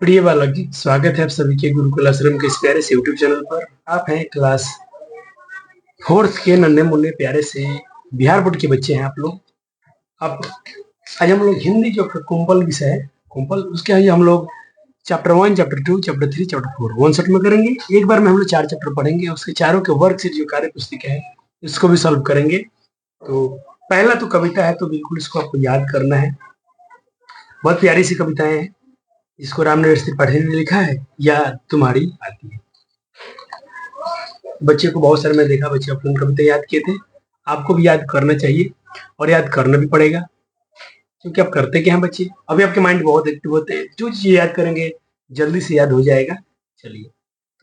प्रिय बालक जी, स्वागत है आप सभी के गुरुकुल आश्रम के इस प्यारे से यूट्यूब चैनल पर। आप हैं क्लास फोर्थ के नन्हे मुन्ने प्यारे से बिहार बोर्ड के बच्चे हैं आप लोग। अब आज हम लोग हिंदी जो कुंपल विषय है, कुंपल उसके आगे हम लोग chapter 1, chapter 2, chapter 3, chapter 4 one shot में करेंगे। एक बार में हम लोग 4 चैप्टर पढ़ेंगे, उसके चारों के वर्क से जो कार्य पुस्तिका है इसको भी सॉल्व करेंगे। तो पहला तो कविता है, तो बिल्कुल इसको आपको याद करना है। बहुत प्यारी सी कविताएं हैं। इसको रामनरेश त्रिपाठी ने लिखा है, या तुम्हारी आती है। बच्चे को बहुत सारे मैं देखा, बच्चे अपनी कविता याद किए थे। आपको भी याद करना चाहिए और याद करना भी पड़ेगा, क्योंकि आप करते क्या हैं बच्चे, अभी आपके माइंड बहुत एक्टिव होते हैं, जो चीज याद करेंगे जल्दी से याद हो जाएगा। चलिए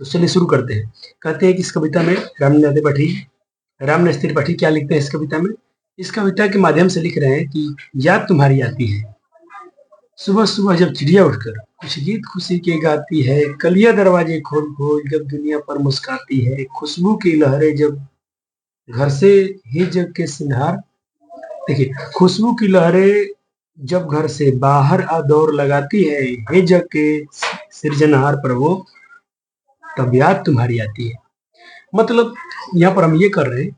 तो चलिए शुरू करते हैं। कहते हैं कि इस कविता में रामनरेश त्रिपाठी क्या लिखते हैं इस कविता में। इस कविता के माध्यम से लिख रहे हैं कि याद तुम्हारी आती है। सुबह सुबह जब चिड़िया उठकर कुछ गीत खुशी के गाती है, कलिया दरवाजे खोल खोल जब दुनिया पर मुस्काती है, खुशबू की लहरें जब घर से ही जग के सिंगार। देखिए, खुशबू की लहरें जब घर से बाहर आ दौड़ लगाती है, हे जग के सृजनहार प्रभु तब याद तुम्हारी आती है। मतलब यहाँ पर हम ये कर रहे हैं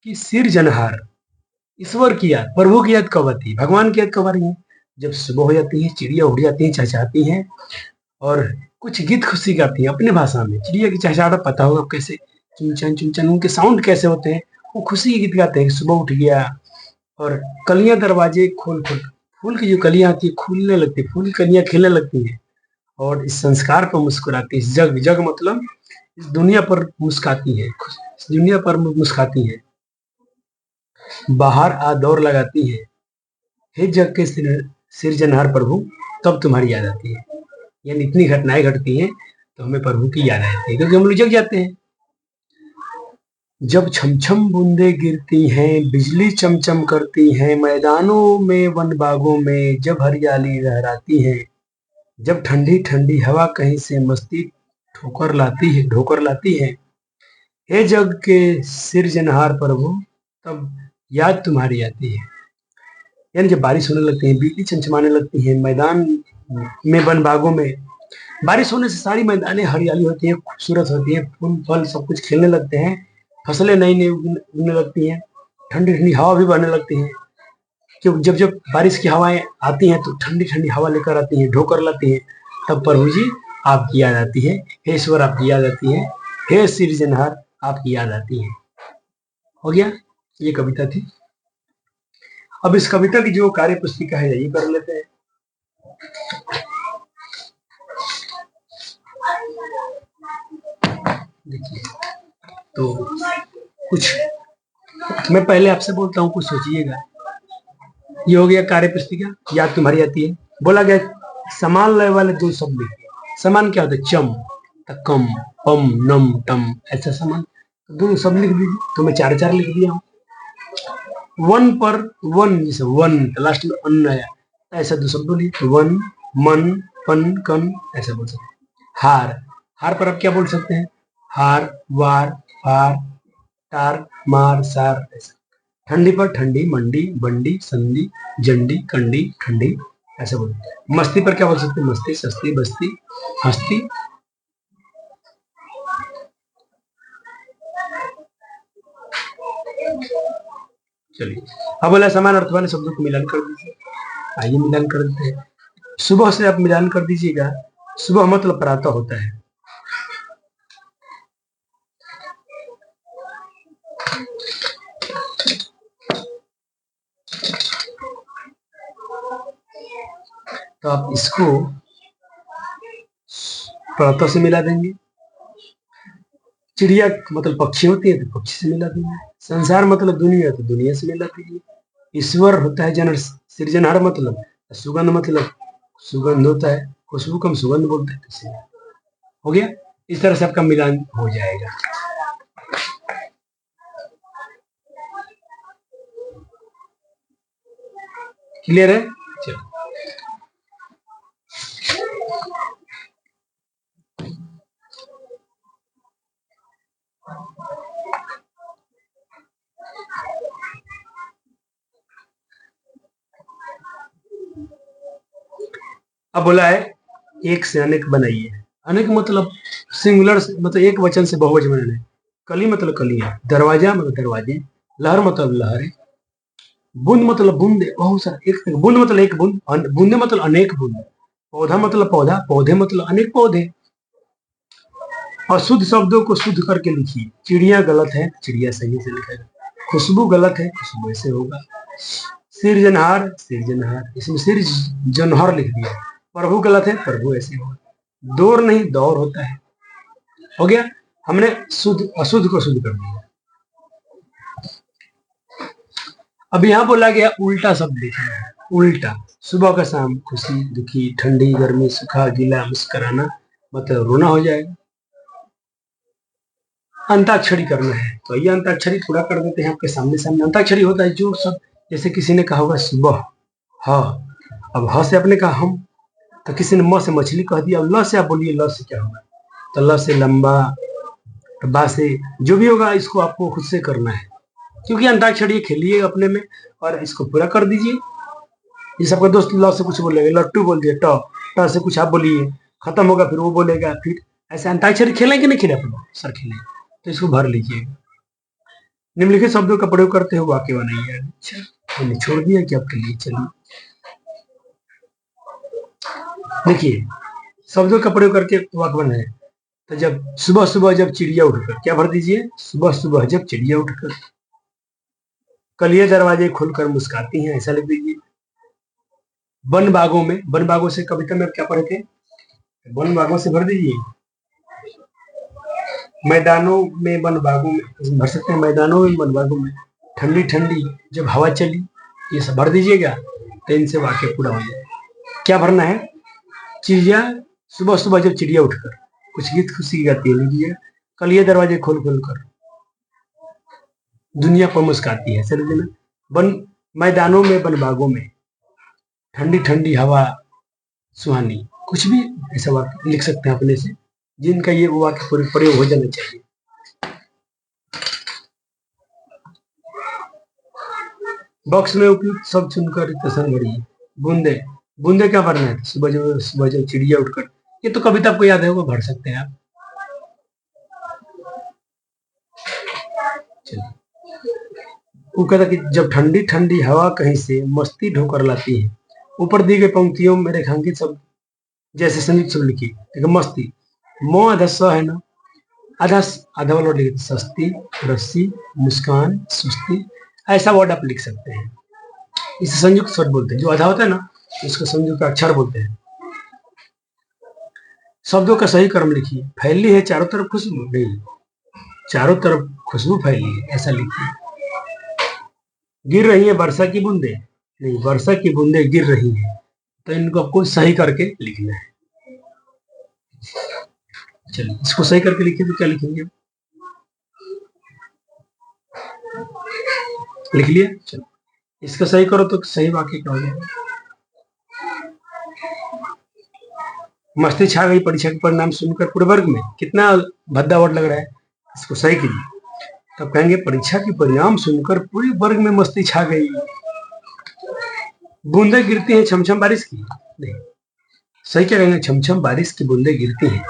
कि सृजनहार ईश्वर की याद, प्रभु की याद कब आती है, भगवान की याद कब आ रही है? जब सुबह हो जाती है, चिड़िया उड़ जाती है, चहचहाती हैं और कुछ गीत खुशी गाती हैं अपने भाषा में। चिड़िया की चहचहाहट पता होगा कैसे, चुनचन चुनचन, उनके साउंड कैसे होते हैं। वो खुशी के गीत गाते हैं, सुबह उठ गया। और कलियां दरवाजे खोल खोल, फूल की जो कलियां आती है खुलने लगती है, फूल की कलियां खिलने लगती हैं और इस संस्कार पर मुस्कुराती है। इस जग, जग मतलब इस दुनिया पर मुस्काती है, इस दुनिया पर मुस्काती है, बाहर आ दौड़ लगाती है, हे जग के सृजनहार प्रभु तब तुम्हारी याद आती है। यानी इतनी घटनाएं घटती हैं तो हमें प्रभु की याद आती है, क्योंकि हम लोग जग जाते हैं। जब छमछम बूंदे गिरती हैं, बिजली चमचम करती हैं, मैदानों में वन बागों में जब हरियाली लहराती है, जब ठंडी ठंडी हवा कहीं से मस्ती ठोकर लाती है, हे जग के सृजनहार प्रभु तब याद तुम्हारी आती है। यानी जब बारिश होने लगती है, बिजली चमचमाने लगती है, मैदान में वन बागों में बारिश होने से सारी मैदानें हरियाली होती हैं, खूबसूरत होती हैं, फूल फल सब कुछ खिलने लगते हैं, फसलें नई नई उगने लगती हैं, ठंडी ठंडी हवा भी बहने लगती है। क्योंकि जब जब बारिश की हवाएं आती हैं तो ठंडी ठंडी हवा लेकर आती हैं, ढोकर लाती हैं, तब प्रभु जी आपकी याद आती है, हे ईश्वर आपकी याद आती है, हे सृजनहार आपकी याद आती है। हो गया, ये कविता थी। अब इस कविता की जो कार्य पुस्तिका है यही कर लेते हैं। देखिए, तो कुछ मैं पहले आपसे बोलता हूँ, कुछ सोचिएगा। ये हो गया कार्य पुस्तिका, याद तुम्हारी आती है। बोला गया समान लय वाले दो शब्द लिखिए। समान क्या होता है? चम, कम, पम, नम, टम, ऐसा समान दोनों शब्द लिख दीजिए। तो मैं चार चार लिख दिया हूँ। वन पर वन, जैसे वन लास्ट में अन्न आया, ऐसा दो शब्द बोलिए। वन, मन, पन, कन, ऐसा बोल सकते हैं। हार, हार पर आप क्या बोल सकते हैं? हार, वार, फार, टार, मार, सार, ऐसा। ठंडी पर ठंडी, मंडी, बंडी, संडी, जंडी, कंडी, ठंडी, ऐसे बोलते हैं। मस्ती पर क्या बोल सकते हैं? मस्ती, सस्ती, बस्ती, हस्ती। चलिए, अब बोला समान अर्थ वाले शब्दों को मिलान कर दीजिए। आइए मिलान कर देते हैं। सुबह से आप मिलान कर दीजिएगा। सुबह मतलब प्रातः होता है। तो आप इसको प्रातः से मिला देंगे। चिड़िया मतलब पक्षी होती है तो पक्षी से मिला देंगे। संसार मतलब दुनिया, तो दुनिया से मिला दीजिए। ईश्वर होता है जन सृजनहार, मतलब सुगंध, मतलब सुगंध होता है, खुशबू को हम सुगंध बोलते हैं। इसे हो गया। इस तरह से आपका मिलान हो जाएगा। क्लियर है? चलो, अब बोला है एक से अनेक बनाइए। अनेक मतलब सिंगुलर मतलब एक वचन से बहुवचन बनाना है। कली मतलब कलियां, दरवाजा मतलब दरवाजे, लहर मतलब लहरें, बूंद मतलब बूंदे, बहुत सारा एक बूंद मतलब एक बूंद, बूंदे मतलब अनेक बूंद, पौधा मतलब पौधा, पौधे मतलब अनेक पौधे। अशुद्ध शब्दों को शुद्ध करके लिखिए। चिड़िया गलत है, चिड़िया सही से लिखेगा। खुशबू गलत है, खुशबू ऐसे होगा। सिरजनहार, सिरजनहार, इसमें सिर जनहर लिख दिया। प्रभु गलत है, प्रभु ऐसे होगा। दौर नहीं दौर होता है। हो गया, हमने शुद्ध अशुद्ध को शुद्ध कर दिया। अब यहाँ बोला गया उल्टा शब्द लिखना है। उल्टा, सुबह का शाम, खुशी दुखी, ठंडी गर्मी, सूखा गीला, मुस्कुराना, मतलब रोना हो जाएगा। अंताक्षरी करना है तो ये अंताक्षरी पूरा कर देते हैं आपके सामने सामने। अंताक्षरी होता है जो सब, जैसे किसी ने कहा होगा सुबह, हाँ, अब ह से आपने कहा हम, तो किसी ने म से मछली कह दिया, अब ल से आप बोलिए ल से क्या होगा, तो ल से लंबा, बा से जो भी होगा इसको आपको खुद से करना है, क्योंकि अंताक्षरी खेलिए अपने में और इसको पूरा कर दीजिए। जैसे आपका दोस्त ल से कुछ बोलेगा, लट्टू बोल दिया, ट ट से कुछ आप बोलिए, खत्म होगा, फिर वो बोलेगा, फिर ऐसे अंताक्षरी खेलें कि नहीं खेले आप लोग? सर खेलें, तो इसको भर लीजिएगा। निम्नलिखित शब्दों का प्रयोग करते हुए वाक्य बनाइए। अच्छा, मैंने छोड़ दिया कि आपके लिए, चलिए देखिए, शब्दों का प्रयोग करके वाक्य बनाए। तो जब सुबह सुबह जब चिड़िया उठकर, क्या भर दीजिए, सुबह सुबह जब चिड़िया उठकर, कलिए दरवाजे खुलकर मुस्काती हैं, ऐसा लिख दीजिए। वन बागों में, वन बागों से कविता में क्या पढ़े थे, वन बागों से भर दीजिए। मैदानों में वन बागों में भर सकते हैं, मैदानों में वन बागों में, ठंडी ठंडी जब हवा चली, ये सब भर दीजिएगा, तो इनसे वाक्य पूरा हो जाए। क्या भरना है, चिड़िया, सुबह सुबह जब चिड़िया उठकर, कुछ गीत खुशी गाती है, लिखिए। कल ये दरवाजे खोल खोल कर दुनिया पर मुस्काती है, चलो देना। वन मैदानों में, वन बागों में, ठंडी ठंडी हवा सुहानी, कुछ भी ऐसा वाक्य लिख सकते हैं अपने से, जिनका ये वाक्य प्रयोग हो जाना चाहिए। बॉक्स में उपयुक्त शब्द चुनकर प्रश्न भरिए। बूंदे, बूंदे क्या भरना है, सुबह जब चिड़िया उठकर, ये तो कविता आपको याद है, वो भर सकते हैं आप। चलिए, वो कहता कि जब ठंडी ठंडी हवा कहीं से मस्ती ढोकर लाती है। ऊपर दी गई पंक्तियों में रेखांकित शब्द जैसे संयुक्त शब्द लिखिए। देखिए, मस्ती, मो आधा स है ना, आधा आधा वाला वर्ड लिखिए, सस्ती, रस्सी, मुस्कान, सुस्ती, ऐसा वर्ड आप लिख सकते हैं। इसे संयुक्त शब्द बोलते हैं, जो आधा होता है ना इसको संयुक्त अक्षर बोलते हैं। शब्दों का सही क्रम लिखिए। फैली है चारों तरफ खुशबू, नहीं, चारों तरफ खुशबू फैली है, ऐसा लिखिए। गिर रही है वर्षा की बूंदे, नहीं, वर्षा की बूंदे गिर रही है, तो इनको आपको सही करके लिखना है। चलिए, इसको सही करके लिखिए, तो क्या लिखेंगे, लिख लिया। चलो, इसको सही करो तो सही वाक्य क्या हो जाएगा। मस्ती छा गई परीक्षा के परिणाम सुनकर पूरे वर्ग में, कितना भद्दा वर्ड लग रहा है, इसको सही कीजिए। तब कहेंगे परीक्षा के परिणाम सुनकर पूरे वर्ग में मस्ती छा गई। बूंदे गिरती हैं छमछम बारिश की, नहीं, सही क्या कहेंगे, छमछम बारिश की बूंदे गिरती हैं।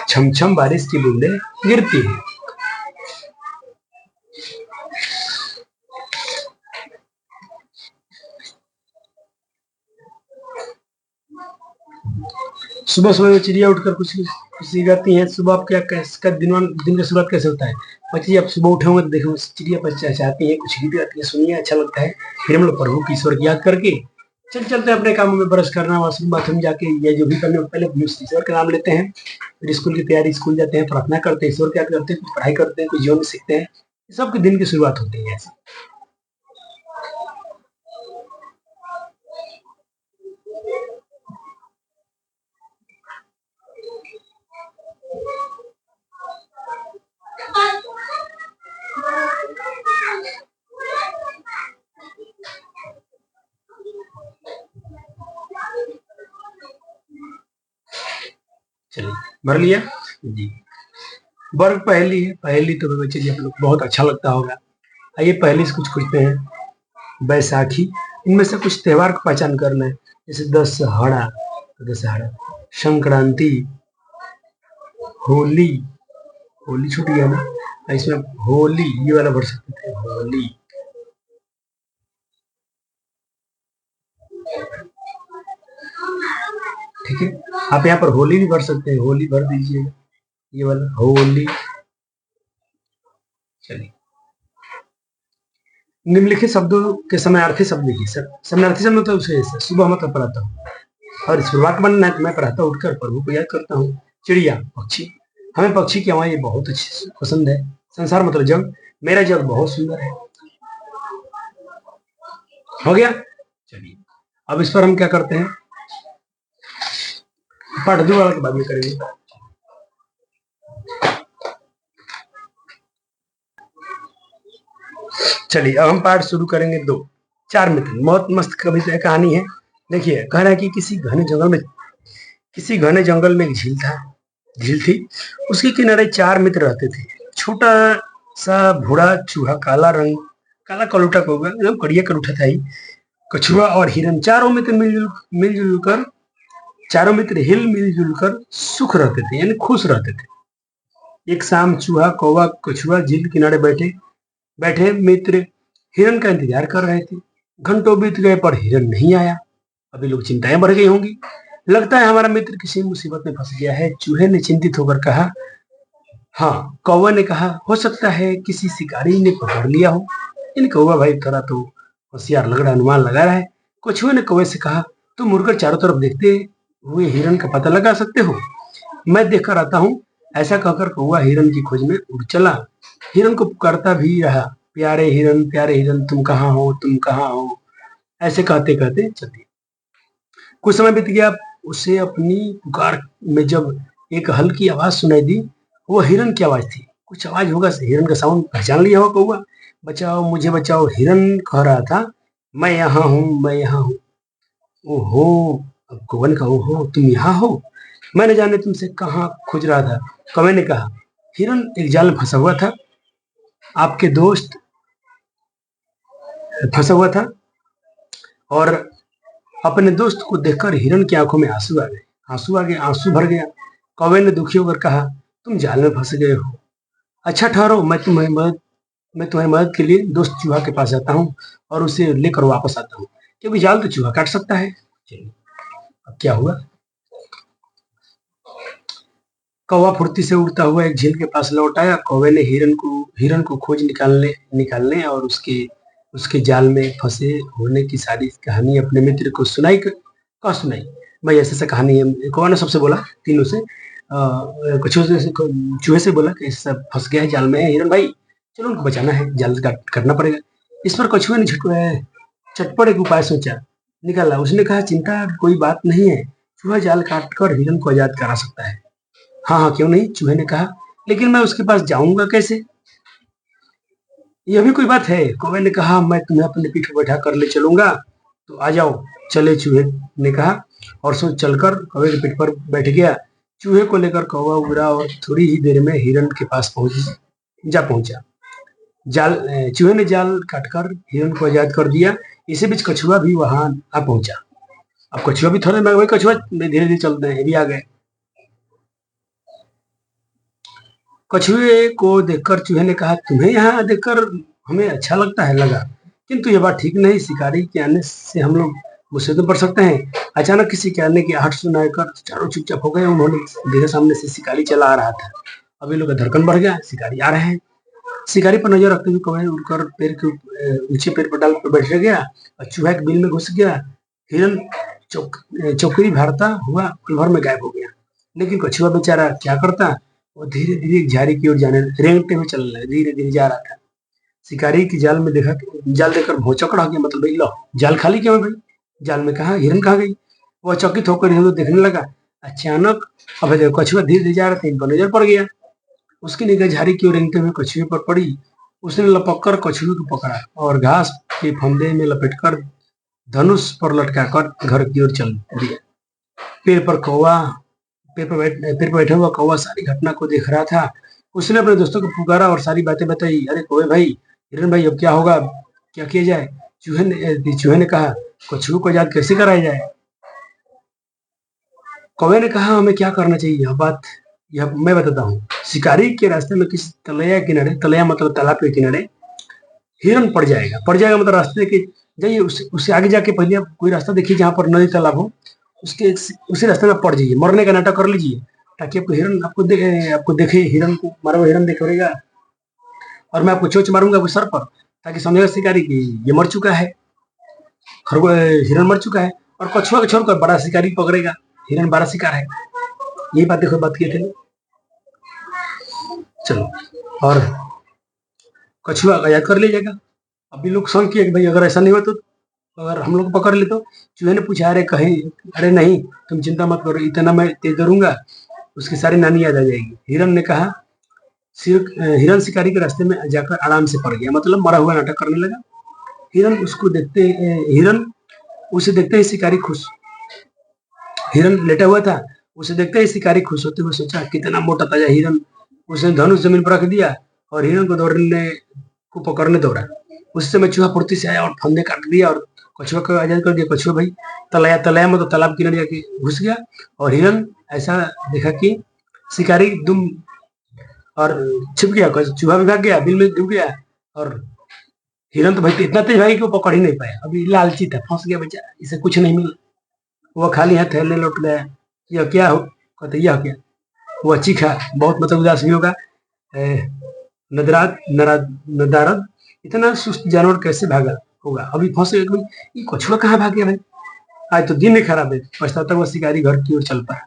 छमछम बारिश की बूंदे गिरती हैं। सुबह सुबह चिड़िया उठकर कुछ खुशी गाती हैं। सुबह आप क्या कैसे दिन का शुरुआत कैसे होता है, बच्चे आप सुबह उठे होंगे तो देखो चिड़िया पर चहचहाती है, कुछ गीत गाती है, सुनिए, अच्छा लगता है। फिर हम लोग प्रभु की ईश्वर की याद करके चल चलते हैं अपने कामों में, ब्रश करना, वॉशरूम बाथरूम जाके या जो भी करने पहले ईश्वर का नाम लेते हैं, फिर स्कूल की तैयारी, स्कूल जाते हैं, प्रार्थना करते हैं, ईश्वर की याद करते हैं, कुछ पढ़ाई करते हैं, कुछ जीवन में सीखते हैं, सबके दिन की शुरुआत होती है ऐसे। चलिए, भर लिया जी। वर्ग पहली है, पहली तो बच्चे जी आप लोग बहुत अच्छा लगता होगा। आइए पहली से कुछ पूछते हैं। बैसाखी, इनमें से कुछ त्योहार को पहचान करना है, जैसे दशहरा, तो दशहरा, संक्रांति, होली, होली छूट गया ना, इसमें होली ये वाला भर सकते थे, होली। ठीक है, आप यहाँ पर होली भी भर सकते हैं, होली भर दीजिए, ये वाला होली। चलिए, निम्नलिखित शब्दों के समानार्थी शब्द लिखिए। सर समानार्थी शब्द मतलब जैसे सुबह मतलब पढ़ाता हूँ और शुरुआत बनना है तो मैं पढ़ाता उठकर प्रभु को याद करता हूँ। चिड़िया, पक्षी, हमें पक्षी की आवाज बहुत अच्छी पसंद है। संसार मतलब जग, मेरा जग बहुत सुंदर है। हो गया। चलिए, अब इस पर हम क्या करते हैं, पार्ट 2 वाला के बाद में करेंगे। चलिए, अब हम पार्ट शुरू करेंगे 2। चार मित्र, बहुत मस्त कविता कहानी है। देखिए, कह रहा है कि किसी घने जंगल में एक झील थी। उसके किनारे 4 मित्र रहते थे। छोटा सा बूढ़ा चूहा, काला कलूटा कौवा, एकदम कड़िया कलूटा था ही, कछुआ और हिरन, चारों मित्र मिलजुल कर सुख रहते थे, यानी खुश रहते थे। एक शाम चूहा, कौवा, कछुआ झील किनारे बैठे मित्र हिरन का इंतजार कर रहे थे। घंटों बीत गए पर हिरन नहीं आया। अभी लोग चिंताएं बढ़ गई होंगी। लगता है हमारा मित्र किसी मुसीबत में फंस गया है, चूहे ने चिंतित होकर कहा। हाँ, कौवा ने कहा, हो सकता है किसी शिकारी ने पकड़ लिया हो। इन कौवा भाई थोड़ा तो होशियार लग रहा, अनुमान लगा रहा है। कछुए ने कौवे से कहा, तुम मुड़कर चारों तरफ देखते हुए हिरन का पता लगा सकते हो, मैं देख कर आता हूँ। ऐसा कहकर कौवा हिरन की खोज में उड़ चला। हिरन को पुकारता भी रहा, प्यारे हिरन, तुम कहाँ हो, तुम कहाँ हो, ऐसे कहते कहते चलते। कुछ समय बीत गया। उसे अपनी पुकार में जब एक हल्की आवाज सुनाई दी, वो हिरन की आवाज थी। कुछ आवाज होगा, हिरन का साउंड पहचान लिया होगा कौवा। बचाओ, मुझे बचाओ, हिरन कह रहा था, मैं यहाँ हूँ, मैं यहाँ हूँ। ओहो, अब कौवा ने कहा, ओहो तुम यहाँ हो, मैं न जाने तुमसे कहाँ खोज रहा था। कौवे ने कहा, हिरन एक जाल में फंसा हुआ था, आपके दोस्त फंसा हुआ था, और अपने दोस्त को देखकर हिरन की आंखों में आंसू भर गया। कौवे ने दुखी होकर कहा, तुम जाल में फंस गए हो। अच्छा ठहरो, मैं तुम्हारी मदद के लिए दोस्त चूहा के पास जाता हूँ और उसे लेकर वापस आता हूँ, क्योंकि जाल तो चूहा काट सकता है। चलिए, अब क्या हुआ। कौवा फुर्ती से उड़ता हुआ एक झील के पास लौट आया। कौवे ने हिरन को खोज निकालने और उसके जाल में फंसे होने की सारी कहानी अपने मित्र को सुनाई। कहा सुनाई भाई, ऐसे कहानी है। कौवा ने सबसे बोला, तीनों से, चूहे से बोला कि सब फंस गया है, जाल में है हिरन भाई, चलो उनको बचाना है, जाल करना पड़ेगा। इस पर कछुए ने चटपट एक उपाय सोचा निकाला। उसने कहा, चिंता कोई बात नहीं है, चूहा जाल काट कर हिरन को आजाद करा सकता है। हाँ हाँ, क्यों नहीं, चूहे ने कहा, लेकिन मैं उसके पास जाऊंगा कैसे। यह भी कोई बात है, कौवे ने कहा, मैं तुम्हें अपने पीठ पर बैठा कर ले चलूंगा, तो आ जाओ। चले, चूहे ने कहा, और सो चलकर कौवे के पीठ पर बैठ गया। चूहे को लेकर कौवा उड़ा और थोड़ी ही देर में हिरन के पास पहुंचा। चूहे ने जाल काटकर हिरन को आजाद कर दिया। इसी बीच कछुआ भी वहां आ पहुंचा। अब कछुआ भी थोड़े में, कछुआ धीरे धीरे चलते हैं, ये भी आ गए। कछुए को देखकर चूहे ने कहा, तुम्हें यहाँ देखकर हमें अच्छा लगा, किंतु यह बात ठीक नहीं, शिकारी के आने से हम लोग मुसीबत में पड़ सकते हैं। अचानक किसी के आने की आहट सुनाकर चारों चुपचाप हो गए। उन्होंने देखा सामने से शिकारी चला आ रहा था। अभी लोग का धड़कन बढ़ गया, शिकारी आ रहे हैं। शिकारी पर नजर रखते हुए कौवे उड़कर ऊंचे पेड़ पर डाल पर बैठ गया और चूहा के बिल में घुस गया। हिरन चौकड़ी भारता हुआ पल भर में गायब हो गया। लेकिन कछुआ बेचारा क्या करता, वो धीरे धीरे एक झाड़ी की ओर रेंगते हुए चल रहा, धीरे धीरे जा रहा था। शिकारी की जाल देखकर भौचक्कड़ हो गया, मतलब भाई लो, जाल खाली क्यों है भाई, जाल में कहा हिरन कहाँ गई। वह चकित होकर हिरन को देखने लगा। अचानक अब कछुआ धीरे धीरे जा रहा था, इनको नजर पड़ गया। उसकी निगाह झाड़ी की ओर रेंगते हुए कछुए पर पड़ी। उसने लपक कर कछुए को पकड़ा और घास के फंदे में लपेटकर धनुष पर लटकाकर घर की ओर चल दिया। पेड़ पर बैठा हुआ कौवा सारी घटना को देख रहा था। उसने अपने दोस्तों को पुकारा और सारी बातें बताई। अरे कौवे भाई, हिरन भाई, अब क्या होगा, क्या किया जाए। चूहे ने कहा, कछुए को आजाद कैसे कराया जाए? कौवे ने कहा, हमें क्या करना चाहिए? यह मैं बताता हूँ। शिकारी के रास्ते में किसी तलैया किनारे, तलैया मतलब तालाब के किनारे, हिरन पड़ जाएगा मतलब रास्ते के जाइए, उससे आगे जाके पहले आप कोई रास्ता देखिए जहाँ पर नदी तालाब हो, उसके उसी रास्ते में पड़ जाइए, मरने का नाटक कर लीजिए, ताकि आपको हिरन आपको देखे, हिरन को मारा हुआ हिरन देखेगा, और मैं आपको चोच मारूंगा आपके सर पर, ताकि समझेगा शिकारी कि ये मर चुका है, हिरन मर चुका है। और कछुआ को छोड़कर बड़ा शिकारी पकड़ेगा, हिरन बड़ा शिकार है। यही बात देखो, बात किए थे। चलो, और कछुआ का याद कर लीजिएगा। अभी लोग संग किए कि भाई अगर ऐसा नहीं हुआ तो अगर हम लोग पकड़ ले तो। चूहे ने पूछा, अरे कहीं, अरे नहीं, तुम चिंता मत करो, इतना मैं तेज करूंगा उसकी सारी नानी याद आ जाएगी। हिरन ने कहा। हिरन शिकारी के रास्ते में जाकर आराम से पड़ गया, मतलब मरा हुआ नाटक करने लगा। हिरन उसे देखते ही शिकारी खुश, हिरन लेटा हुआ था, उसे देखते ही शिकारी खुश होते हुए सोचा, कितना मोटा ताजा हिरन। उसने धनुष जमीन पर रख दिया और हिरन को पकड़ने दौड़ा। उस समय चूहा फुर्ती से आया और फंदे काट दिया और कछुआ को आजाद कर दिया। कछुआ भाई तलैया में तो तालाब किनारे जाके घुस गया, और हिरन ऐसा देखा कि शिकारी दुम और छिप गया, चूहा भी भाग गया, बिल में डूब गया, और हिरन तो भाई इतना तेज भाई कि वो पकड़ ही नहीं पाया। अभी लालची था, फंस गया बेचारा, इसे कुछ नहीं मिला। वो खाली हाथ थैले लौट गया। यह क्या हो? कहते यह क्या? वो चीखा, बहुत मतलब उदास भी होगा। नदारद, इतना सुस्त जानवर कैसे भागा होगा? अभी फंस गया, ये कछुआ कहाँ भाग गया भाई? आज तो दिन ही खराब है। पछताता हुआ शिकारी घर की ओर चल पड़ा।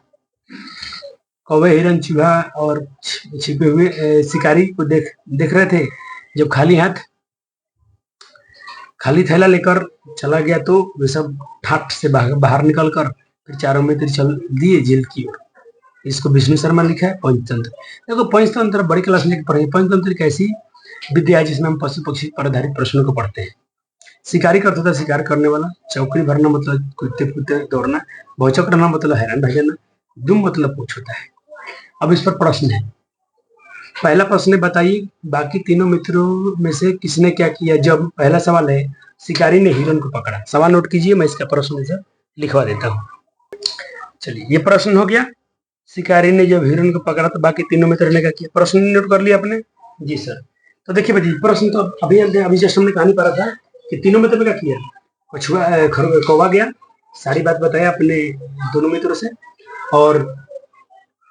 कौवे, हिरन, चूहा और छिपे हुए शिकारी को देख रहे थे। जब खाली थैला लेकर चला गया तो वे सब ठाट से बाहर निकलकर फिर चारों मित्र चल दिए जेल की ओर। इसको विष्णु शर्मा लिखा है, पंचतंत्र। देखो, पंचतंत्र बड़ी क्लास में पढ़े। पंचतंत्र एक ऐसी विद्या है जिसमें हम पशु पक्षी पर आधारित प्रश्नों को पढ़ते हैं। शिकारी का अर्थ होता है शिकार करने वाला, चौकड़ी भरना मतलब कूदते दौड़ना, भौचक रहना मतलब हैरान रह जाना, दुम मतलब पूछ होता है। अब इस पर प्रश्न है। पहला प्रश्न है, बताइए बाकी तीनों मित्रों में से किसने क्या किया जब, पहला सवाल है, शिकारी ने हिरन को पकड़ा। सवाल नोट कीजिए, मैं इसका प्रश्न इधर लिखवा देता हूँ। चलिए, ये प्रश्न हो गया। शिकारी ने जब हिरन को पकड़ा तो बाकी तीनों मित्रों ने क्या किया? प्रश्न नोट कर लिया आपने? जी सर। तो देखिए भाई, प्रश्न तो अभी जस्ट हमने कहानी पढ़ा था कि तीनों मित्रों ने क्या किया। कौवा गया, सारी बात बताया अपने दोनों मित्रों से, और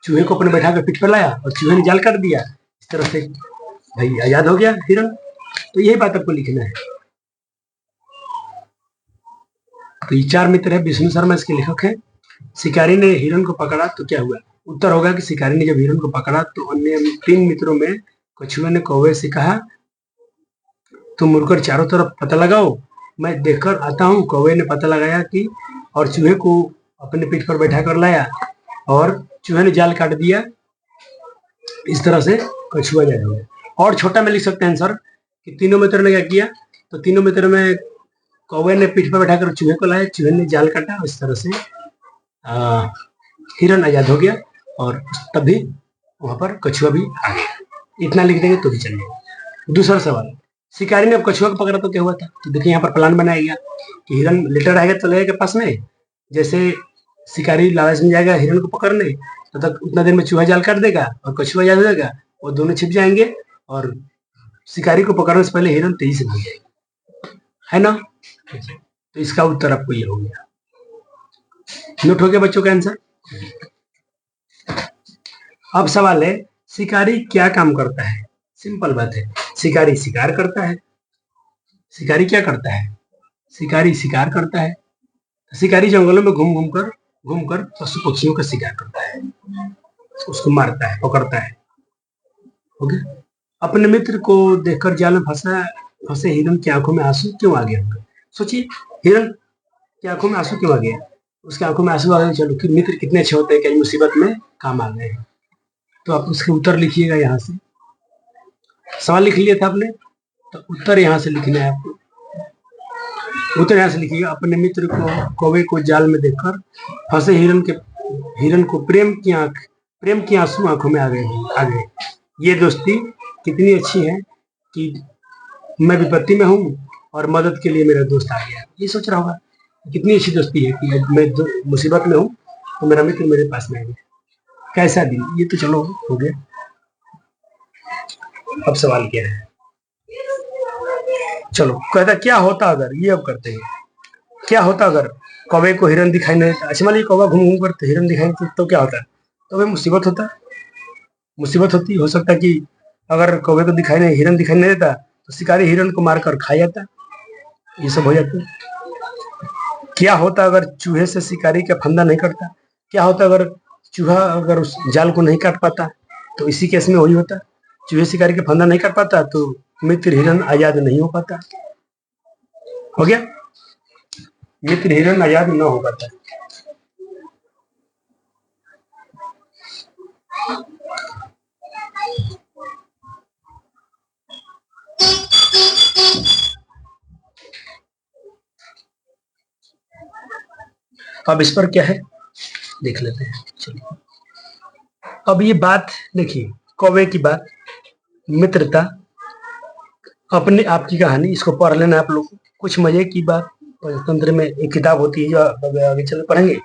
चूहे को अपने बैठा कर पीठ पर लाया और चूहे ने जाल काट दिया। इस तरह से भाई आजाद हो गया हिरन। तो यही बात आपको लिखना है। तो ये 4 मित्र है, विष्णु शर्मा इसके लेखक है। शिकारी ने हिरन को पकड़ा तो क्या हुआ? उत्तर होगा कि शिकारी ने जब हिरन को पकड़ा तो अन्य 3 मित्रों में कछुए ने कौवे से कहा, तुम मुड़कर चारों तरफ पता लगाओ, मैं देखकर आता हूँ। कौवे ने पता लगाया कि और चूहे को अपने पीठ पर बैठा कर लाया और चूहे ने जाल काट दिया। इस तरह से कछुआ जाल हो गया। और छोटा में लिख सकते हैं आंसर कि तीनों मित्रों ने क्या किया। तो तीनों मित्रों में कौवे ने पीठ पर बैठाकर चूहे को लाया, चूहे ने जाल काटा, इस तरह से हिरन आजाद हो गया, और तभी वहां पर कछुआ भी आ गया। इतना लिख देंगे तो भी चलेगा। दूसरा सवाल, शिकारी ने अब कछुआ को पकड़ा तो क्या हुआ था? तो देखिए, यहाँ पर प्लान बनाया गया कि हिरन लेटर रहेगा तलैया के पास में, जैसे शिकारी लालच में जाएगा हिरन को पकड़ने, तो तक उतना देर में चूहा जाल काट देगा और कछुआ आजाद हो जाएगा, वो दोनों छिप जाएंगे और शिकारी को पकड़ने से पहले हिरन तेजी से भाग जाएगा, है ना? तो इसका उत्तर आपको ये हो गया। नोट हो गया बच्चों का आंसर? अब सवाल है, शिकारी क्या काम करता है? सिंपल बात है, शिकारी शिकार करता है। शिकारी क्या करता है? शिकारी शिकार करता है। शिकारी जंगलों में घूमकर पशु पक्षियों का शिकार करता है, उसको मारता है, पकड़ता है। ओके। अपने मित्र को देखकर जाल में फंसे हिरन की आंखों में आंसू क्यों आ गया होगा? सोचिए, हिरन की आंखों में आंसू क्यों आ गया? उसके आंखों में आंसू आ गए, चलो कि मित्र कितने अच्छे होते हैं, कई मुसीबत में काम आ गए। तो आप उसके उत्तर लिखिएगा। यहाँ से सवाल लिख लिया था आपने, तो उत्तर यहाँ से लिखना है आपको। उत्तर यहाँ से लिखिएगा, अपने मित्र को कौवे को जाल में देखकर फंसे हिरन को प्रेम की आंसू आंखों में आ गए। ये दोस्ती कितनी अच्छी है कि मैं विपत्ति में हूँ और मदद के लिए मेरा दोस्त आ गया। ये सोच रहा होगा कितनी अच्छी दोस्ती है कि मैं मुसीबत में हूँ तो मेरा मित्र मेरे पास में आ गया। कैसा दिन, ये तो चलो हो गया। अब सवाल क्या है, चलो कहता क्या होता अगर, ये अब करते हैं, क्या होता अगर कौवे को हिरन दिखाई नहीं देता। अच्छा मान लीजिए कौवा घूम घूम कर तो हिरन दिखाई नहीं देता, तो क्या होता है? तो भाई मुसीबत होता, मुसीबत होती। हो सकता है कि अगर कौवे को दिखाई नहीं, हिरन दिखाई नहीं देता तो शिकारी हिरन को मारकर खा जाता, ये सब हो जाता। क्या होता अगर चूहे से शिकारी का फंदा नहीं कटता। क्या होता अगर चूहा अगर उस जाल को नहीं काट पाता, तो इसी केस में वही होता, चूहे शिकारी का फंदा नहीं काट पाता तो मित्र हिरन आजाद नहीं हो पाता। हो गया, मित्र हिरन आजाद न हो पाता। अब इस पर क्या है देख लेते हैं। चलिए अब ये बात देखिए, कौवे की बात, मित्रता, अपने आप की कहानी, इसको पढ़ लेना आप लोग। कुछ मजे की बात, पंचतंत्र में एक किताब होती है जो आगे चल पढ़ेंगे,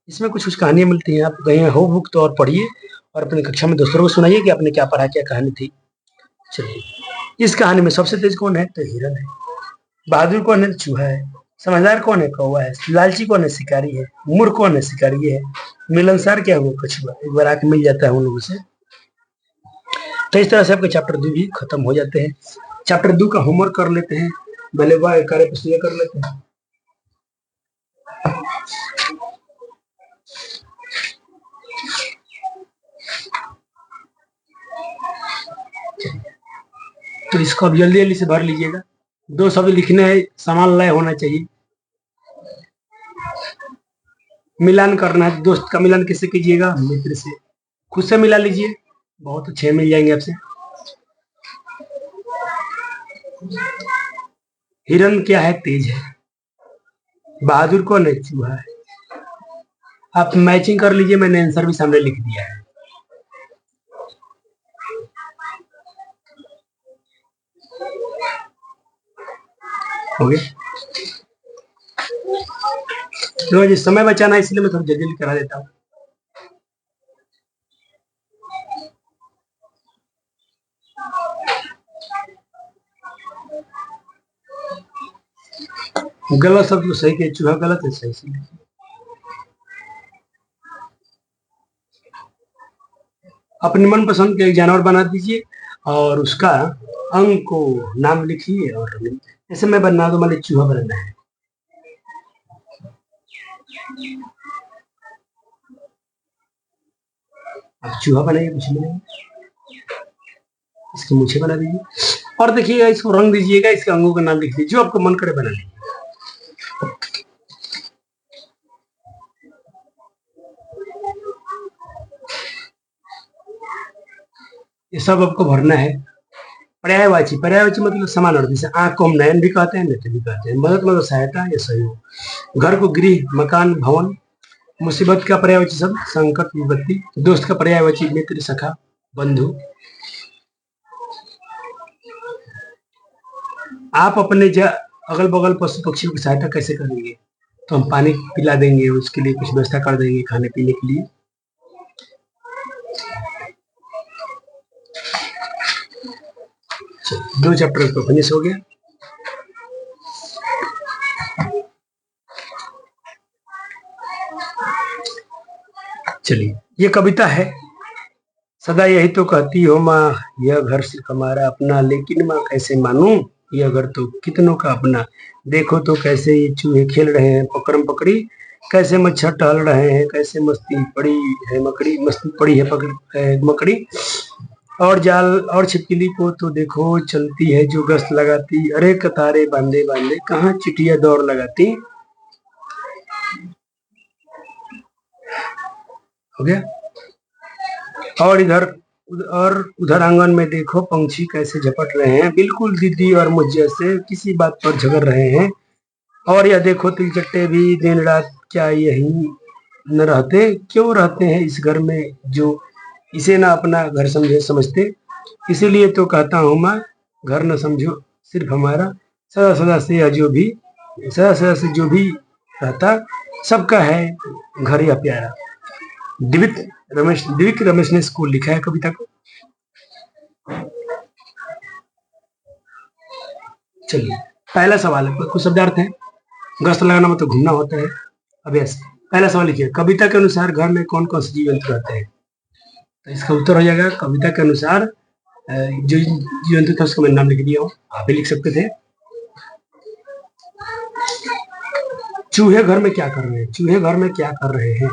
इसमें कुछ कुछ कहानियां मिलती हैं। आप कहीं हो बुक तो और पढ़िए और अपनी कक्षा में दोस्तों को सुनाइए कि आपने क्या पढ़ा, क्या कहानी थी। चलिए, इस कहानी में सबसे तेज कौन है? तो हिरन है। बहादुर कौन है? चूहा है। समझदार कौन है? कौवा है। लालची कौन है? शिकारी है। मूर्ख कौन है? शिकारी है। मिलनसार क्या हुआ? कछुआ। एक बार आके मिल जाता है उन लोगों से। तो इस तरह से आपके चैप्टर 2 भी खत्म हो जाते हैं। चैप्टर 2 का होमवर्क कर लेते हैं, पहले वह कार्य पुस्तिका कर लेते हैं। तो इसको अब जल्दी जल्दी से भर लीजिएगा। 2 शब्द लिखने हैं, समान लय होना चाहिए। मिलान करना है, दोस्त का मिलान किससे कीजिएगा? मित्र से। खुद से मिला लीजिए, बहुत अच्छे मिल जाएंगे आपसे। हिरन क्या है? तेज है। बहादुर कौन है? चूहा है। आप मैचिंग कर लीजिए, मैंने आंसर भी सामने लिख दिया है। हो गया। तो जी समय बचाना है, इसलिए मैं थोड़ा जल्दी करा देता हूँ। गलत शब्द को सही के, चूहा गलत है, सही से। अपने मनपसंद के एक जानवर बना दीजिए और उसका अंग को नाम लिखिए। और जैसे मैं बना दो, मान लीजिए चूहा बनाना है। आप चूहा बनाइए, कुछ बनाइए, इसकी मूछें बना दीजिए और देखिएगा, इसको रंग दीजिएगा, इसके अंगों का नाम लिख दीजिए, जो आपको मन करे बना लीजिए। ये सब आपको भरना है। पर्यायवाची, पर्यायवाची मतलब समान अर्थ, जैसे आंख को हम नयन भी कहते हैं, नेत्र भी कहते हैं। मदद मतलब सहायता या सहयोग। घर को गृह, मकान, भवन। मुसीबत का पर्यायवाची शब्द संकट, विपत्ति। दोस्त का पर्यायवाची मित्र, सखा, बंधु। आप अपने अगल बगल पशु पक्षियों की सहायता कैसे करेंगे? तो हम पानी पिला देंगे, उसके लिए कुछ व्यवस्था कर देंगे खाने पीने के लिए। दो चैप्टर तो फिनिश हो गया। चलिए, ये कविता है। सदा यही तो कहती हो माँ, यह घर सिर्फ हमारा अपना, लेकिन माँ कैसे मानूं, यह घर तो कितनों का अपना। देखो तो कैसे ये चूहे खेल रहे हैं पकड़म पकड़ी, कैसे मच्छर टहल रहे हैं, कैसे मस्ती पड़ी है मकड़ी, मस्ती पड़ी है मकड़ी। और जाल और छिपकली को तो देखो चलती है जो गश्त लगाती, अरे कतारे बांधे बांधे कहाँ चिटिया दौड़ लगाती। हो गया। और उधर आंगन में देखो पंछी कैसे झपट रहे हैं, बिल्कुल दीदी और मुझ जैसे किसी बात पर झगड़ रहे हैं। और यह देखो तिलचट्टे भी दिन रात क्या यही न रहते, क्यों रहते हैं इस घर में जो इसे ना अपना घर समझते। इसीलिए तो कहता हूँ माँ, घर न समझो सिर्फ हमारा, सदा सदा से जो भी सदा सदा से जो भी रहता, सबका है घर या प्यारा। दिविक रमेश ने इसको लिखा है कविता को। चलिए, पहला सवाल है, कुछ शब्दार्थ है। गश्त लगाना मतलब घूमना होता है। अभ्यास, पहला सवाल लिखिए, कविता के अनुसार घर में कौन कौन से जीव जंतु रहते हैं? तो इसका उत्तर हो जाएगा, कविता के अनुसार जो जीव जंतु था उसका मैंने नाम लिख दिया हूँ, आप भी लिख सकते थे। चूहे घर में क्या कर रहे हैं? चूहे घर में क्या कर रहे हैं?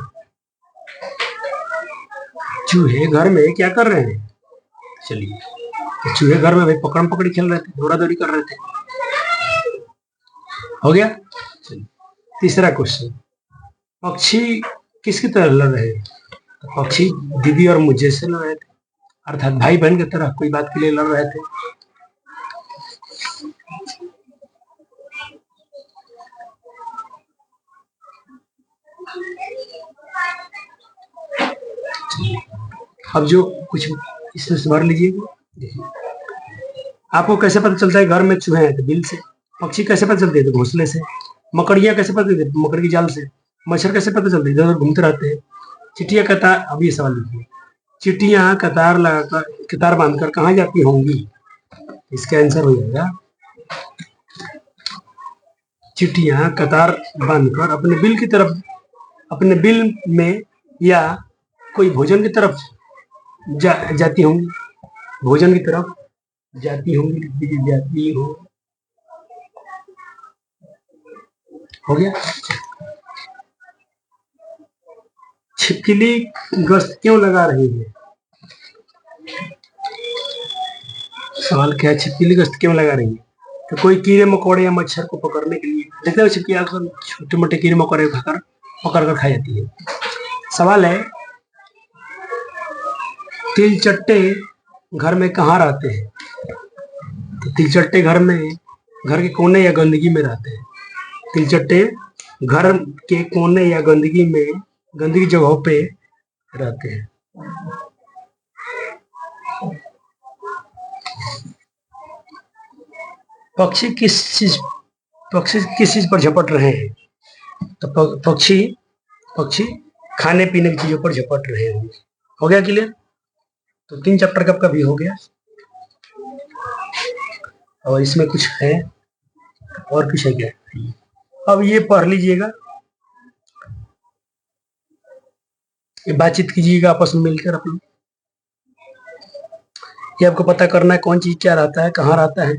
चूहे घर में क्या कर रहे हैं? चलिए, तो चूहे घर में भाई पकड़म पकड़ी खेल रहे थे, दौड़ा दौड़ी कर रहे थे। हो गया। चलिए, तीसरा क्वेश्चन, पक्षी किसकी तरह लड़ रहे हैं? तो पक्षी दीदी और मुझे से लड़ रहे थे, अर्थात भाई बहन की तरह कोई बात के लिए लड़ रहे थे। अब जो कुछ इसमें से भर लीजिए, देखिए आपको कैसे पता चलता है घर में चूहे हैं? तो बिल से। पक्षी कैसे पता चलते हैं? तो घोंसले से। मकड़ियाँ कैसे पता चलती है? मकड़ी की जाल से। मच्छर कैसे पता चलते हैं? इधर उधर घूमते रहते हैं। चिट्टियाँ कतार, अब ये सवाल लिखिए, चिट्टियाँ कतार लगाकर कतार बांधकर कहाँ जाती होंगी? इसका आंसर हो जाएगा, चिट्टियाँ कतार बांधकर अपने बिल की तरफ, अपने बिल में या कोई भोजन की तरफ जाती होंगी। भोजन की तरफ जाती होंगी, जाती हो गया। छिपकली गश्त क्यों लगा रही है? सवाल क्या है, छिपकली गश्त क्यों लगा रही है? तो कोई कीड़े मकोड़े या मच्छर को पकड़ने के लिए। देखते हो छिपकली अक्सर छोटे मोटे कीड़े मकोड़े पकड़ कर खाई जाती है। सवाल है, तिलचट्टे घर में कहाँ रहते हैं? तो तिलचट्टे घर में, घर के कोने या गंदगी में रहते हैं। तिलचट्टे घर के कोने या गंदगी में, गंदगी जगहों पे रहते हैं। पक्षी किस चीज पर झपट रहे हैं? तो पक्षी खाने पीने की चीजों पर झपट रहे हैं। हो गया क्लियर? तो 3 चैप्टर कब का भी हो गया। और इसमें कुछ है और कुछ है क्या? अब ये पढ़ लीजिएगा, ये बातचीत कीजिएगा आपस में मिलकर अपने। ये आपको पता करना है कौन चीज क्या रहता है, कहाँ रहता है।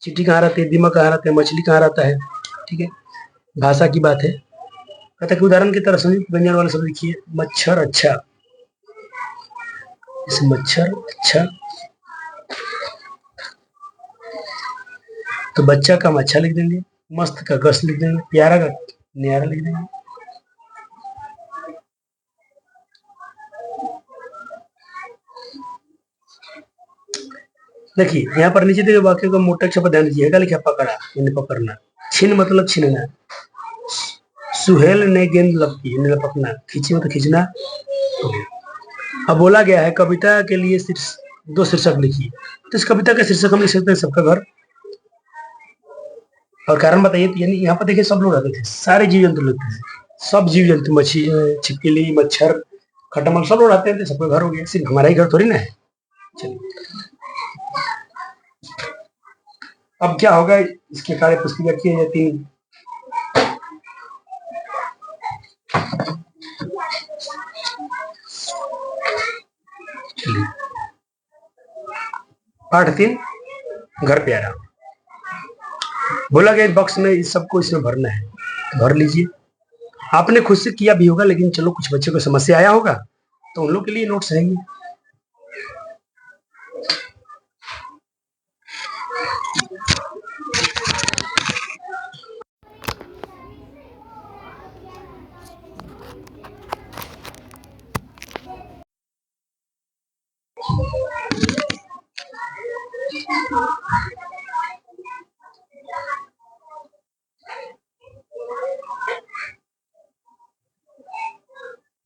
चींटी कहाँ रहती है, दीमक कहाँ रहता है, मछली कहाँ रहता है। ठीक है, भाषा की बात है। कहता है कि उदाहरण की तरह संयुक्त व्यंजन वाला शब्द लिखिए, मच्छर अच्छा। इस मच्छर अच्छा, तो बच्चा का हम अच्छा लिख देंगे, मस्त का गश्त लिख देंगे, प्यारा का न्यारा लिख देंगे। देखिए यहाँ पर नीचे देखिए, वाक्य को मोटा अक्षर पर ध्यान दीजिएगा, लिखा पकड़ा, यानी पकड़ना। छीन मतलब छीनना। सुहेल ने गेंद लपकी, यानी लपकना। खींची मतलब खींचना। अब बोला गया है कविता के लिए दो शीर्षक लिखिए। तो इस कविता का शीर्षक हम लिख सकते हैं सबका घर। और कारण बताइए। यानी यहाँ पर देखिए सब लोग रहते थे, सारे जीव जंतु रहते थे, सब जीव जंतु, मच्छी, छिपकली, मच्छर, खटमल, सब लोग रहते थे, सबका घर हो गया। सिर्फ हमारा ही घर थोड़ी ना है। चलिए, अब क्या होगा, इसके कार्य पुस्तिका किए जाती है। पाठ 3, घर प्यारा। बोला गया बॉक्स में इस सबको इसमें भरना है, तो भर लीजिए। आपने खुद से किया भी होगा, लेकिन चलो कुछ बच्चों को समस्या आया होगा तो उन लोग के लिए नोट्स है।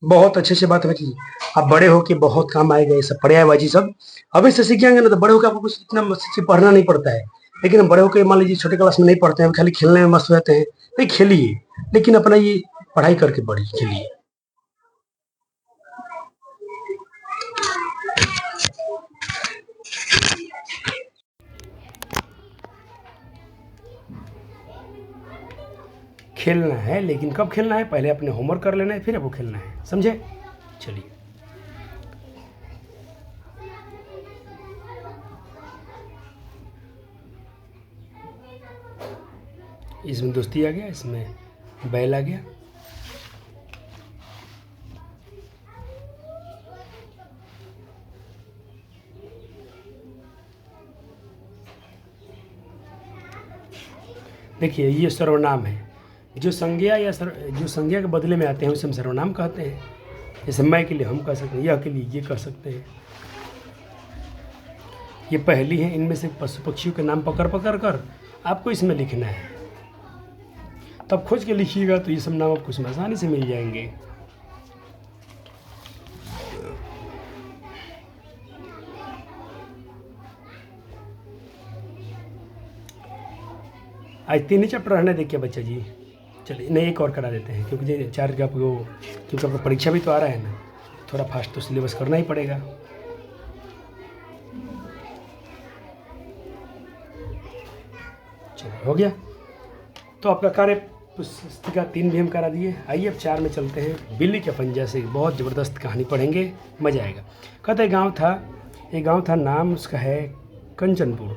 बहुत अच्छे से बात हुई। आप बड़े हो के बहुत काम आएगा ये सब पर्यायवाची सब। अभी से सीखेंगे ना तो बड़े होकर आपको कुछ इतना पढ़ना नहीं पड़ता है। लेकिन हम बड़े होकर मान लीजिए छोटे क्लास में नहीं पढ़ते हैं, खाली खेलने में मस्त रहते हैं, नहीं खेलिए, लेकिन अपना ये पढ़ाई करके पढ़िए, खेलिए। खेलना है, लेकिन कब खेलना है, पहले अपने होमवर्क कर लेना है, फिर आपको खेलना है, समझे? चलिए, इसमें दोस्ती आ गया, इसमें बैल आ गया। देखिए, ये सर्वनाम है। जो संज्ञा जो संज्ञा के बदले में आते हैं उसे हम सर्वनाम कहते हैं। जैसे मैं के लिए हम कह सकते हैं, यह के लिए ये कह सकते हैं। ये पहली है, इनमें से पशु पक्षियों के नाम पकड़ पकड़ कर आपको इसमें लिखना है। तब खोज के लिखिएगा तो ये सब नाम आपको इसमें आसानी से मिल जाएंगे। आज 3 ही चैप्टर रहने देखिए बच्चा जी। चलिए, नहीं एक और करा देते हैं, क्योंकि 4 का आपको, क्योंकि आपका परीक्षा भी तो आ रहा है ना, थोड़ा फास्ट तो सिलेबस करना ही पड़ेगा। चलो, हो गया। तो आपका कार्य पुस्तिका 3 भी हम करा दिए। आइए अब 4 में चलते हैं। बिल्ली के पंजा से बहुत ज़बरदस्त कहानी पढ़ेंगे, मज़ा आएगा। कहते गाँव था, एक गाँव था, नाम उसका है कंचनपुर।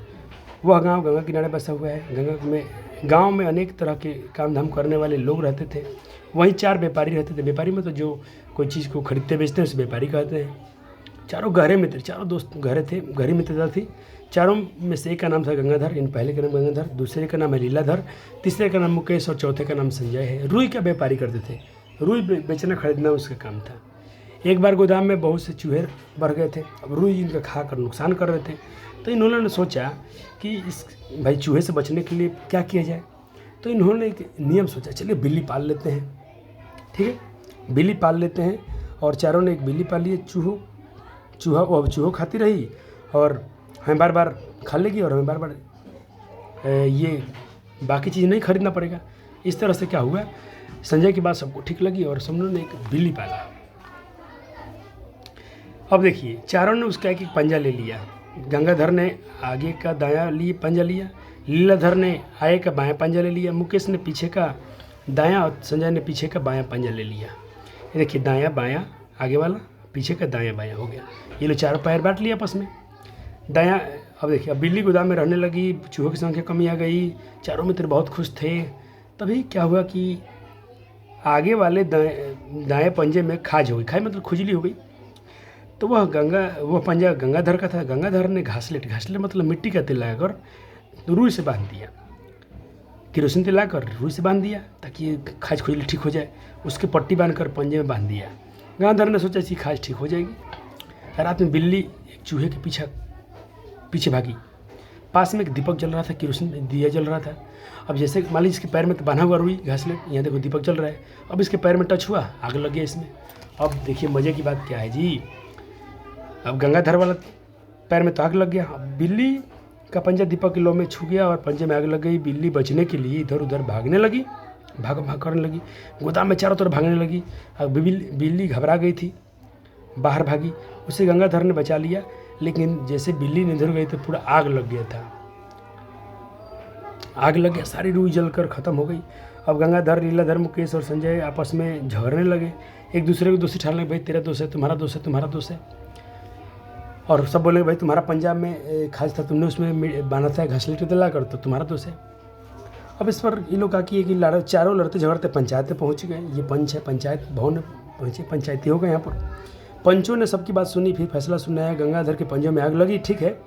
वह गांव गंगा किनारे बसा हुआ है। गांव में अनेक तरह के काम धाम करने वाले लोग रहते थे। वहीं 4 व्यापारी रहते थे। व्यापारी में तो जो कोई चीज़ को खरीदते बेचते हैं उसे व्यापारी कहते हैं। चारों गहरे मित्र, चारों दोस्त गहरी मित्रता थी। चारों में से एक का नाम था गंगाधर, इन पहले का नाम गंगाधर, दूसरे का नाम है लीलाधर, तीसरे का नाम मुकेश और चौथे का नाम संजय है। रुई का व्यापारी करते थे। रुई बेचना खरीदना उसका काम था। एक बार गोदाम में बहुत से चूहे बढ़ गए थे। अब रुई इनका खाकर नुकसान कर रहे थे। तो इन्होंने सोचा कि इस भाई चूहे से बचने के लिए क्या किया जाए। तो इन्होंने एक नियम सोचा, चलिए बिल्ली पाल लेते हैं। ठीक है, बिल्ली पाल लेते हैं। और चारों ने एक बिल्ली पाली है। चूहा खाती रही और हमें बार बार खा लेगी और हमें बार बार ये बाकी चीज़ नहीं खरीदना पड़ेगा। इस तरह से क्या हुआ, संजय की बात सबको ठीक लगी और सब ने एक बिल्ली पाला। अब देखिए, चारों ने उसका एक पंजा ले लिया। गंगाधर ने आगे का दायां पंजा लिया, लीलाधर ने आगे का बायां पंजा ले लिया, मुकेश ने पीछे का दायां और संजय ने पीछे का बायां पंजा ले लिया। ये देखिए, दायां बायां आगे वाला, पीछे का दायां बायां हो गया। ये लोग चारों पैर बांट लिया आपस में। दायां, अब देखिए, अब बिल्ली गोदाम में रहने लगी, चूहों की संख्या कमी आ गई, चारों मित्र बहुत खुश थे। तभी क्या हुआ कि आगे वाले दाएँ पंजे में खाज हो गई। खाज मतलब खुजली हो गई। तो वह पंजा गंगाधर का था। गंगाधर ने घासलेट मतलब मिट्टी का तेल लगाकर रुई से बांध दिया, केरोसिन तेल लगाकर रुई से बांध दिया ताकि खाज खुजली ठीक हो जाए। उसके पट्टी बांधकर पंजे में बांध दिया। गंगाधर ने सोचा इसकी खाज ठीक हो जाएगी। रात में बिल्ली एक चूहे के पीछे भागी। पास में एक दीपक जल रहा था, केरोसिन दिया जल रहा था। अब जैसे मान लीजिए इसके पैर में तो बांधा हुआ रुई घासलेट, यहाँ देखो दीपक जल रहा है। अब इसके पैर में टच हुआ, आग लग गया इसमें। अब देखिए मज़े की बात क्या है जी, अब गंगाधर वाला पैर में तो आग लग गया। अब बिल्ली का पंजा दीपक की लौ में छू गया और पंजे में आग लग गई। बिल्ली बचने के लिए इधर उधर भागने लगी, भाग करने लगी, गोदाम में चारों तरफ भागने लगी। अब बिल्ली घबरा गई थी, बाहर भागी। उसे गंगाधर ने बचा लिया, लेकिन जैसे बिल्ली निधर गई तो पूरा आग लग गया था। आग लग गया, सारी रुई जलकर ख़त्म हो गई। अब गंगाधर, लीलाधर, मुकेश और संजय आपस में झगड़ने लगे। एक दूसरे को दोषी ठहराने लगे, भाई तेरा दोष है, तुम्हारा दोष है, तुम्हारा दोष है। और सब बोले भाई तुम्हारा पंजाब में खास था, तुमने उसमें बांधा था घासलेट दिला कर, तो तुम्हारा दोष है। अब इस पर ये लोग कहा कि चारों लड़ते झगड़ते पंचायत में पहुँच गए। ये पंच है, पंचायत भवन में पहुँचे, पंचायती हो गए। यहाँ पर पंचों ने सबकी बात सुनी, फिर फैसला सुनाया। गंगाधर के पंजे में आग लगी, ठीक है,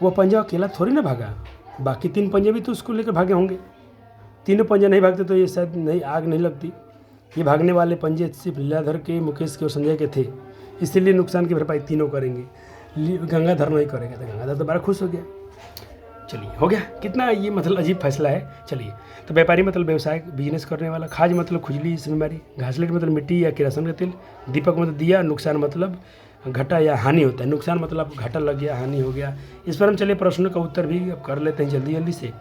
वो पंजा अकेला थोड़ी ना भागा, बाकी 3 पंजे भी तो उसको लेकर भागे होंगे। तीनों पंजे नहीं भागते तो ये शायद नहीं आग नहीं लगती। ये भागने वाले पंजे सिर्फ लीलाधर के, मुकेश के और संजय के थे, इसीलिए नुकसान की भरपाई तीनों करेंगे, गंगाधर नहीं करेगा। तो गंगाधर तो बड़ा खुश हो गया। चलिए, हो गया। कितना ये मतलब अजीब फैसला है। चलिए, तो व्यापारी मतलब व्यवसाय बिजनेस करने वाला, खाज मतलब खुजली इस बीमारी, घासलेट मतलब मिट्टी या केरोसिन का तेल, दीपक मतलब दिया, नुकसान मतलब घटा या हानि होता है। नुकसान मतलब घाटा लग गया, हानि हो गया। इस पर हम चलिए प्रश्नों का उत्तर भी अब कर लेते हैं जल्दी जल्दी से।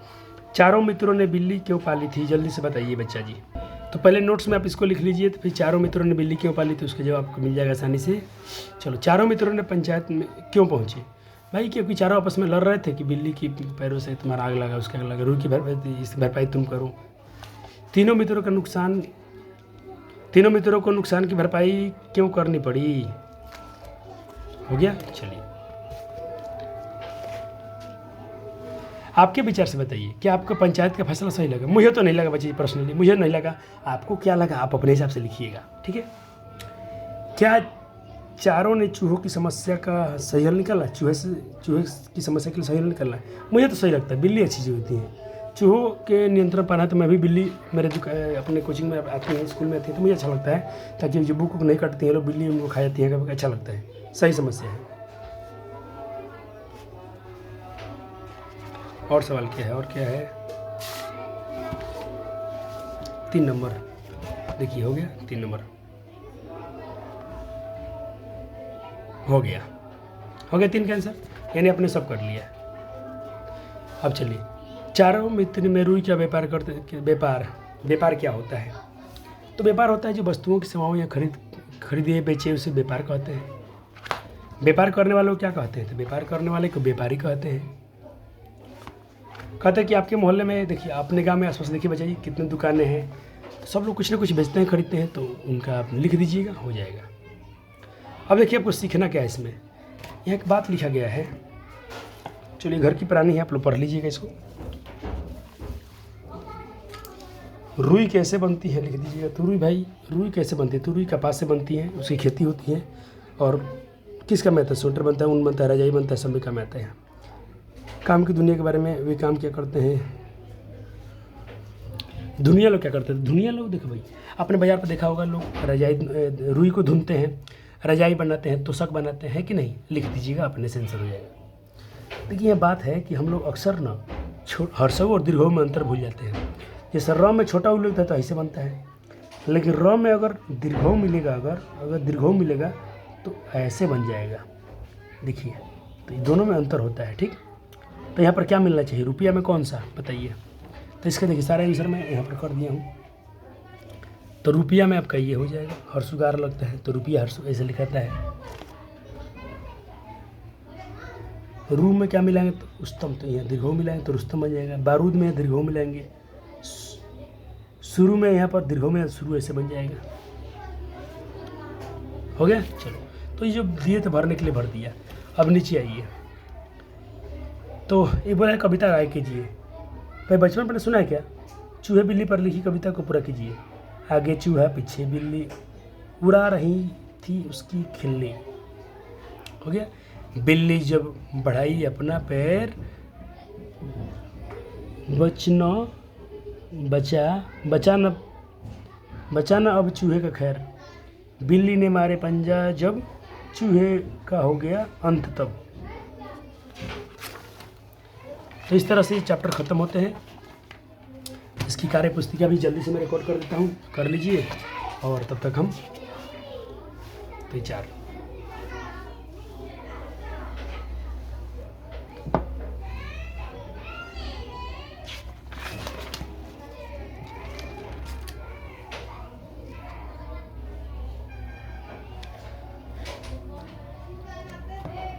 चारों मित्रों ने बिल्ली क्यों पाली थी, जल्दी से बताइए बच्चा जी। तो पहले नोट्स में आप इसको लिख लीजिए, तो फिर चारों मित्रों ने बिल्ली क्यों पाली थी उसका जवाब आपको मिल जाएगा आसानी से। चलो, चारों मित्रों ने पंचायत में क्यों पहुँचे भाई, क्योंकि चारों आपस में लड़ रहे थे कि बिल्ली की पैरों से तुम्हारा आग लगा, उसका आग लगा, रूई की भरपाई, इस भरपाई तुम करो। तीनों मित्रों को नुकसान की भरपाई क्यों करनी पड़ी। हो गया। चलिए, आपके विचार से बताइए, क्या आपको पंचायत का फैसला सही लगा। मुझे तो नहीं लगा बच्चे, पर्सनली मुझे नहीं लगा। आपको क्या लगा, आप अपने हिसाब से लिखिएगा, ठीक है। क्या चारों ने चूहों की समस्या का सही हल निकाला, चूहे की समस्या के लिए सही हल निकाला। मुझे तो सही लगता है, बिल्ली अच्छी चीज़ होती है। चूहों के नियंत्रण पाना, तो मैं भी बिल्ली मेरे अपने कोचिंग में आती हैं, स्कूल में आती है, तो मुझे अच्छा लगता है, ताकि जो बुक नहीं कटती हैं लोग, बिल्ली उनको खा जाती है, अच्छा लगता है। सही समस्या है। और सवाल क्या है, और क्या है। 3 नंबर देखिए, हो गया 3 नंबर हो गया 3 का आंसर, यानी आपने सब कर लिया। अब चलिए, चारों मित्र में रुई क्या व्यापार करते। व्यापार क्या होता है। तो व्यापार होता है जो वस्तुओं की सेवाओं या खरीदे बेचे, उसे व्यापार कहते हैं। व्यापार करने वालों को क्या कहते हैं, तो व्यापार करने वाले को व्यापारी कहते हैं। कहते हैं कि आपके मोहल्ले में देखिए, अपने गांव में आसपास देखिए बचाइए कितने दुकानें हैं, तो सब लोग कुछ ना कुछ बेचते हैं, खरीदते हैं, तो उनका आप लिख दीजिएगा, हो जाएगा। अब देखिए, आपको सीखना क्या है इसमें। यहाँ एक बात लिखा गया है, चलिए घर की पुरानी है, आप लोग पढ़ लीजिएगा इसको। रुई कैसे बनती है लिख दीजिएगा। तो रुई कैसे बनती है, तो रुई कपास से बनती है, उसकी खेती होती है। और किसका में आता है, स्वेटर बनता है, ऊन बनता है, रजाई बनता है, सब में काम आता है। काम की दुनिया के बारे में, वे काम क्या करते हैं। दुनिया लोग क्या करते हैं, दुनिया लोग देखो भाई, आपने बाजार पर देखा होगा, लोग रुई को धुनते हैं, रजाई बनाते हैं, तोशक बनाते हैं कि नहीं, लिख दीजिएगा, अपने से आंसर हो जाएगा। देखिए, यह बात है कि हम लोग अक्सर ना हर्षव और दीर्घों में अंतर भूल जाते हैं। जैसे र में छोटा उ लिखता है तो ऐसे बनता है, लेकिन र में अगर दीर्घों मिलेगा, अगर दीर्घों मिलेगा तो ऐसे बन जाएगा। देखिए, तो दोनों में अंतर होता है, ठीक। तो यहाँ पर क्या मिलना चाहिए, रुपया में कौन सा बताइए। तो इसका देखिए सारा आंसर मैं यहाँ पर कर दिया हूँ। तो रुपया में आपका ये हो जाएगा, हर्षुगार लगता है तो रुपया हर्षु ऐसे लिखाता है। रू में क्या मिलाएंगे, तो उस्तम, तो यहाँ दीर्घों मिलाएंगे तो रुस्तम बन जाएगा। बारूद में दीर्घों मिलाएंगे, शुरू में यहाँ पर दीर्घों में शुरू ऐसे बन जाएगा। हो गया। चलो, तो ये जो दिए थे भरने के लिए भर दिया। अब नीचे आइए, तो ये बोला है कविता गाय कीजिए। भाई बचपन में सुना है क्या, चूहे बिल्ली पर लिखी कविता को पूरा कीजिए। आगे चूहा पीछे बिल्ली, उड़ा रही थी उसकी खिल्ली। हो गया। बिल्ली जब बढ़ाई अपना पैर, बचाना अब चूहे का खैर। बिल्ली ने मारे पंजा जब, चूहे का हो गया अंत तब। तो इस तरह से चैप्टर ख़त्म होते हैं। इसकी कार्य पुस्तिका भी जल्दी से मैं रिकॉर्ड कर देता हूँ, कर लीजिए, और तब तक हम विचार।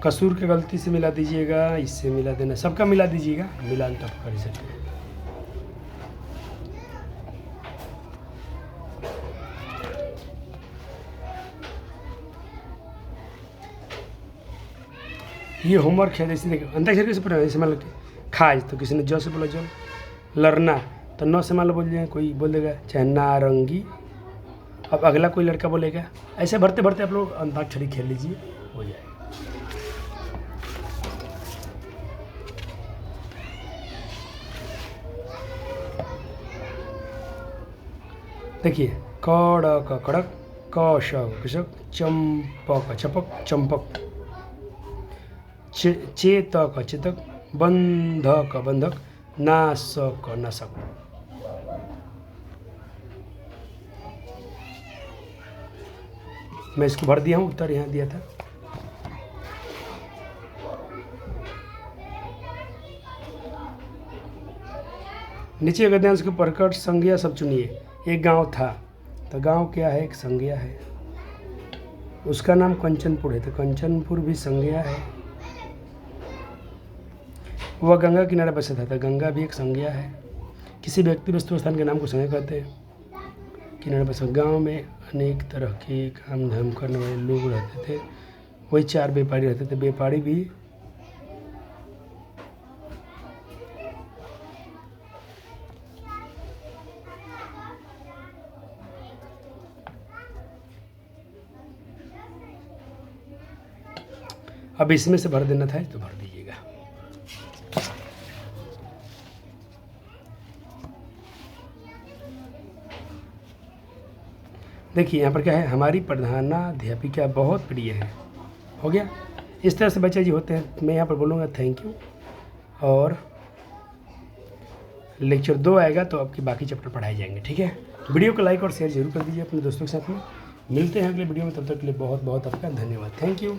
कसूर के गलती से मिला दीजिएगा, इससे मिला देना, सबका मिला दीजिएगा, मिलान तब कर सकते हैं। ये होमवर्क है। जैसे देखिए, अंताक्षरी कैसे पढ़ा, जैसे मान लो खाज, तो किसी ने ज से बोला जल। लड़ना, तो न से मान लो बोल जाए, कोई बोल देगा चाहे नारंगी। अब अगला कोई लड़का बोलेगा, ऐसे भरते भरते आप लोग अंताक्षरी खेल लीजिए, हो जाएगा। देखिए, कड़क कड़क, कशक कशक, चंपक छपक चंपक, चेतक चेतक, बंधक बंधक, नाशक नाशक। मैं इसको भर दिया हूँ, उत्तर यहाँ दिया था। नीचे गद्यांश को पढ़कर संज्ञा सब चुनिए। एक गांव था, तो गांव क्या है? एक संज्ञा है। उसका नाम कंचनपुर है, तो कंचनपुर भी संज्ञा है। वह गंगा किनारे बसा था, तो गंगा भी एक संज्ञा है। किसी व्यक्ति वस्तु स्थान के नाम को संज्ञा कहते हैं। किनारे बसा। गाँव में अनेक तरह के काम धाम करने वाले लोग रहते थे। वही 4 व्यापारी रहते थे। व्यापारी भी अब इसमें से भर देना था, तो भर दीजिएगा। देखिए यहाँ पर क्या है, हमारी प्रधानाध्यापिका बहुत प्रिय है। हो गया। इस तरह से बच्चे जी होते हैं। मैं यहाँ पर बोलूँगा थैंक यू, और लेक्चर 2 आएगा तो आपके बाकी चैप्टर पढ़ाए जाएंगे। ठीक है। वीडियो को लाइक और शेयर जरूर कर दीजिए अपने दोस्तों के साथ में। मिलते हैं अगले वीडियो में, तब तक के लिए बहुत बहुत आपका धन्यवाद। Thank you.